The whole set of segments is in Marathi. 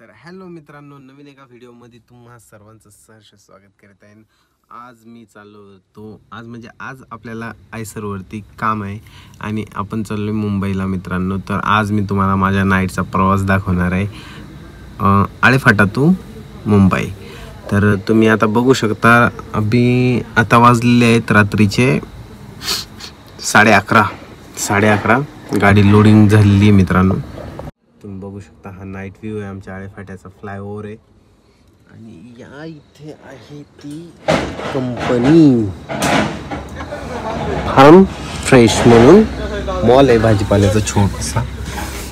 तर हॅलो मित्रांनो, नवीन एका व्हिडिओमध्ये तुम्हा सर्वांचं सहर्ष स्वागत करत आहे. आज मी चाललो होतो, आज आपल्याला आयसरवरती काम आहे आणि आपण चाललो मुंबईला मित्रांनो. तर आज मी तुम्हाला माझ्या नाईटचा प्रवास दाखवणार आहे, आळेफाटा टू मुंबई. तर तुम्ही आता बघू शकता, आता वाजलेले आहेत रात्रीचे 11:30. गाडी लोडिंग झालेली आहे मित्रांनो. तुम्ही बघू शकता, हा नाईट व्ह्यू आहे आमच्या आळेफाट्याचा. फ्लायओव्हर आहे आणि या इथे आहे ती कंपनी फार्म फ्रेश म्हणून मॉल आहे भाजीपाल्याचा छोटासा.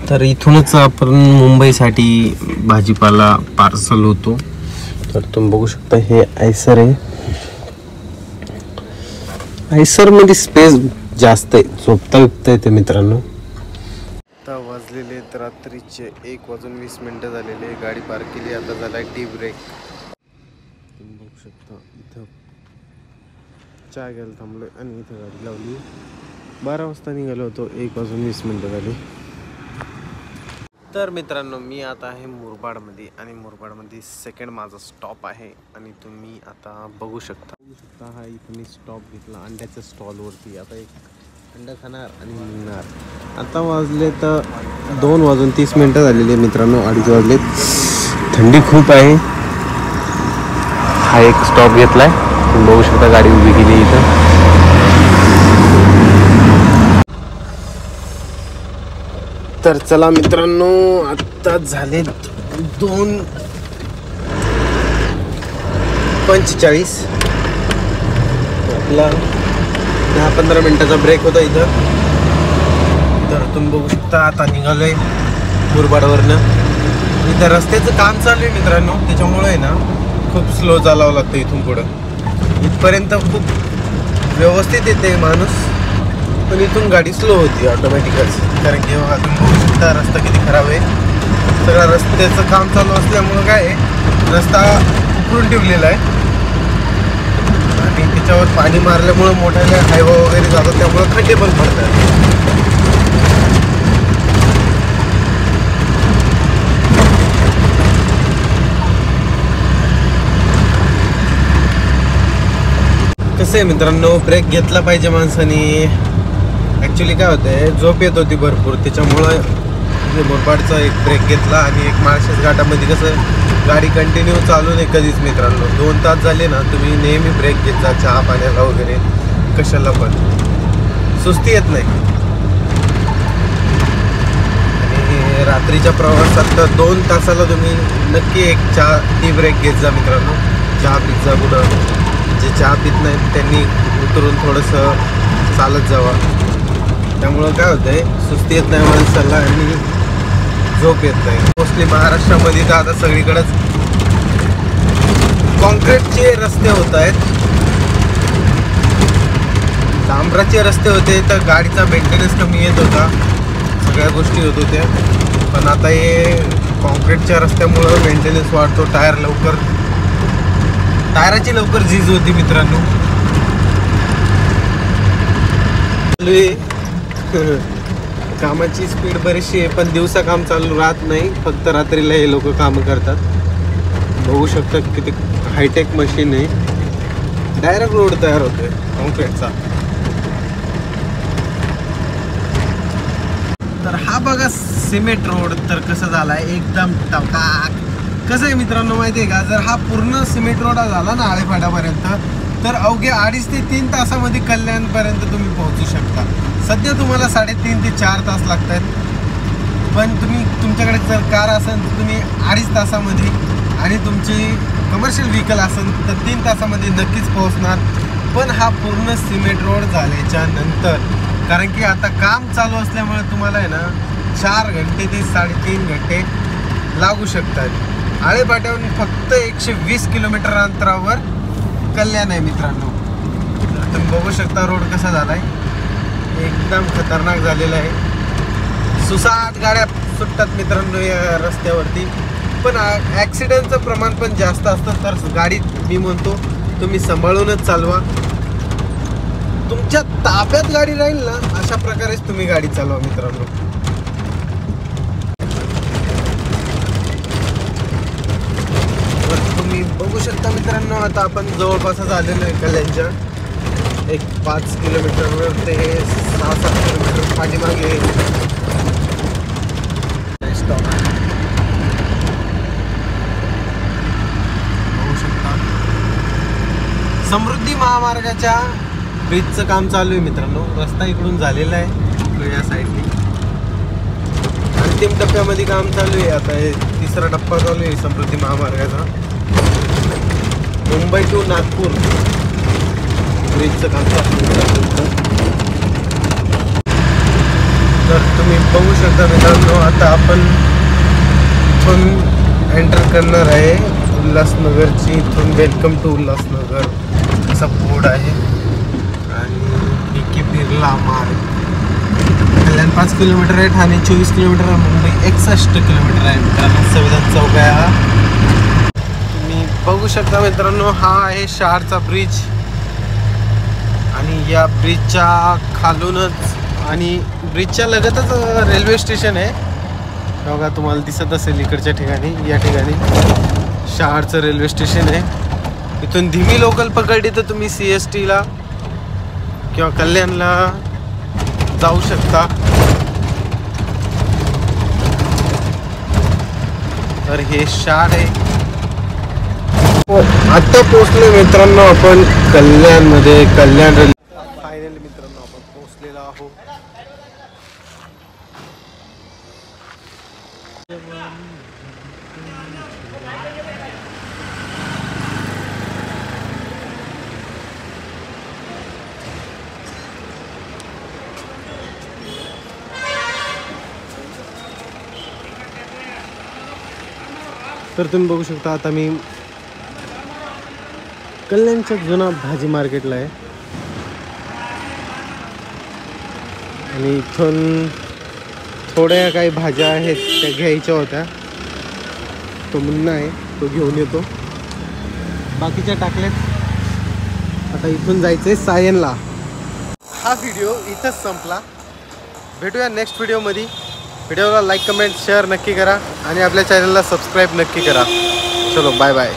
तर इथूनच आपण मुंबईसाठी भाजीपाला पार्सल होतो. तर तुम्ही बघू शकता, हे आयसर आहे. आयसर मध्ये स्पेस जास्त आहे, झोपता येते मित्रांनो. आता वाजलेले रात्रीचे 1:20 झालेले. गाडी पार्क केली, आता झालाय टी ब्रेक. तुम्ही बघू शकता, इथं चहा घ्यायला थांबलोय आणि इथं गाडी लावली. 12 वाजता निघालो होतो, 1:20 झाली. तर मित्रांनो, मी आता आहे मुरबाडमध्ये आणि मुरबाडमध्ये सेकंड माझा स्टॉप आहे आणि तुम्ही आता बघू शकता हा इथं मी स्टॉप घेतला अंड्याच्या स्टॉलवरती. आता एक अंडा खाणार आणि निघणार. आता वाजले तर 2:30 झालेले मित्रांनो, 2:30 वाजलेत. थंडी खूप आहे. हा एक स्टॉप घेतलाय, तुम्ही बघू शकता, गाडी उभी केली इथं. तर चला मित्रांनो, आता झाले 2:45. आपला 10-15 मिनिटाचा ब्रेक होता इथं. तर तुम्ही बघू शकता, आता निघालोय मुरबाडवरनं. इथं रस्त्याचं काम चालू आहे मित्रांनो, त्याच्यामुळे ना खूप स्लो चालावं लागतं इथून पुढं. इथपर्यंत खूप व्यवस्थित येते माणूस, पण इथून गाडी स्लो होती ऑटोमॅटिकच. कारण की बघा, तुम्ही बघू शकता रस्ता किती खराब आहे. सगळं रस्त्याचं काम चालू असल्यामुळं काय आहे, रस्ता उकळून ठेवलेला आहे आणि त्याच्यावर पाणी मारल्यामुळं मोठ्या हायवा वगैरे जातात, त्यामुळं खड्डे पण पडतात. कसं आहे मित्रांनो, ब्रेक घेतला पाहिजे माणसाने. ॲक्च्युली काय होतंय, झोप येत होती भरपूर, त्याच्यामुळं मुरबाडचा एक ब्रेक घेतला. आणि एक माळशेज घाटामध्ये कसं गाडी कंटिन्यू चालू नाही कधीच मित्रांनो. 2 तास झाले ना, तुम्ही नेहमी ब्रेक घेत जा, चहा पाण्याला वगैरे कशाला पण, सुस्ती येत नाही. आणि रात्रीच्या प्रवासात तर 2 तासाला तुम्ही नक्की एक टी ब्रेक घेत जा मित्रांनो. चहा पित जा. कुठं जे चहा पित नाहीत त्यांनी उतरून थोडंसं चालत जावा. त्यामुळं काय होतंय, सुस्ती येत नाही माणसाला आणि झोप येत नाही. मोस्टली महाराष्ट्रामध्ये तर आता सगळीकडेच कॉन्क्रीटचे रस्ते होत आहेत. डांबराचे रस्ते होते तर गाडीचा मेंटेनन्स कमी येत होता, सगळ्या गोष्टी होत होत्या. पण आता हे कॉन्क्रीटच्या रस्त्यामुळं मेंटेनन्स वाढतो, टायराची लवकर झीज होती मित्रांनो. कामाची स्पीड बरीचशी आहे, पण दिवसा काम चालू राहत नाही, फक्त रात्रीला हे लोक कामं करतात. बघू शकता किती हायटेक मशीन आहे. डायरेक्ट रोड तयार होतोय कॉन्क्रीटचा. तर हा बघा सिमेंट रोड तर कसं झालाय, एकदम टकाक. कसं आहे मित्रांनो माहिती आहे का, जर हा पूर्ण सिमेंट रोड झाला ना आळेफाटापर्यंत, तर अवघ्या 2.5 ते 3 तासामध्ये कल्याणपर्यंत तुम्ही पोहोचू शकता. सध्या तुम्हाला 3.5 ते 4 तास लागत आहेत, पण तुमच्याकडे जर कार असेल तर तुम्ही 2.5 तासामध्ये, आणि तुमची कमर्शियल व्हेकल असेल तर 3 तासामध्ये नक्कीच पोहोचणार. पण हा पूर्ण सिमेंट रोड झाल्याच्या नंतर, कारण की आता काम चालू असल्यामुळे तुम्हाला आहे ना 4 घंटे ते 3.5 घंटे लागू शकतात. आळेफाट्याहून फक्त 120 किलोमीटर अंतरावर कल्याण आहे मित्रांनो. तर तुम्ही बघू शकता रोड कसा झालाय, एकदम खतरनाक झालेला आहे. सुसाट गाड्या सुटतात मित्रांनो या रस्त्यावरती, पण ॲक्सिडेंटचं प्रमाण पण जास्त असतं. तर गाडी मी म्हणतो तुम्ही सांभाळूनच चालवा. तुमच्या ताब्यात गाडी राहील ना, अशा प्रकारेच तुम्ही गाडी चालवा मित्रांनो. बघू शकता मित्रांनो, आता आपण जवळपासच आलेलो आहे कल्याणच्या. एक 5 किलोमीटरवर ते 6-7 किलोमीटर पाठीमागे स्टॉप आहे. बघू शकता समृद्धी महामार्गाच्या ब्रिजचं काम चालू आहे मित्रांनो. रस्ता इकडून झालेला आहे या साईडने. अंतिम टप्प्यामध्ये काम चालू आहे. आता हे 3रा टप्पा चालू आहे समृद्धी महामार्गाचा. मुंबई टू नागपूर ब्रिजचं काम चालू आहे. तर तुम्ही बघू शकता मित्रांनो, आता आपण इथून एंटर करणार आहे उल्हासनगरची. इथून वेलकम टू उल्हासनगर असा बोर्ड आहे. आणि DK बिर्ला मार्ग. कल्याण 5 किलोमीटर आहे, ठाणे 24 किलोमीटर आहे, मुंबई 61 किलोमीटर आहे मित्रांनो. संविधान चौक आहे हा. तुम्ही बघू शकता मित्रांनो, हा आहे शहारचा ब्रिज. आणि या ब्रिजच्या खालूनच आणि ब्रिजच्या लगतच रेल्वे स्टेशन आहे. बघा तुम्हाला दिसत असेल इकडच्या ठिकाणी. या ठिकाणी शहारचं रेल्वे स्टेशन आहे. इथून धीमी लोकल पकडली तर तुम्ही CSTला किंवा कल्याणला जाऊ शकता. तर हे शहर आहे. आता पोहोचलो मित्रांनो आपण कल्याणमध्ये. कल्याण फायनली मित्रांनो आपण पोहोचलेलो आहोत. तर तुम्ही बघू शकता आता मी कल्याणच्या जुना भाजी मार्केटला आहे. आणि इथून थोड्या काही भाज्या आहेत त्या घ्यायच्या होत्या. तो मुन्ना आहे, तो घेऊन येतो. बाकीच्या टाकल्यात. आता इथून जायचं आहे सायनला. हा व्हिडिओ इथंच संपला. भेटूया नेक्स्ट व्हिडिओमध्ये. व्हिडिओला लाईक कमेंट शेअर नक्की करा आणि आपल्या चॅनलला सबस्क्राईब नक्की करा. चलो बाय बाय.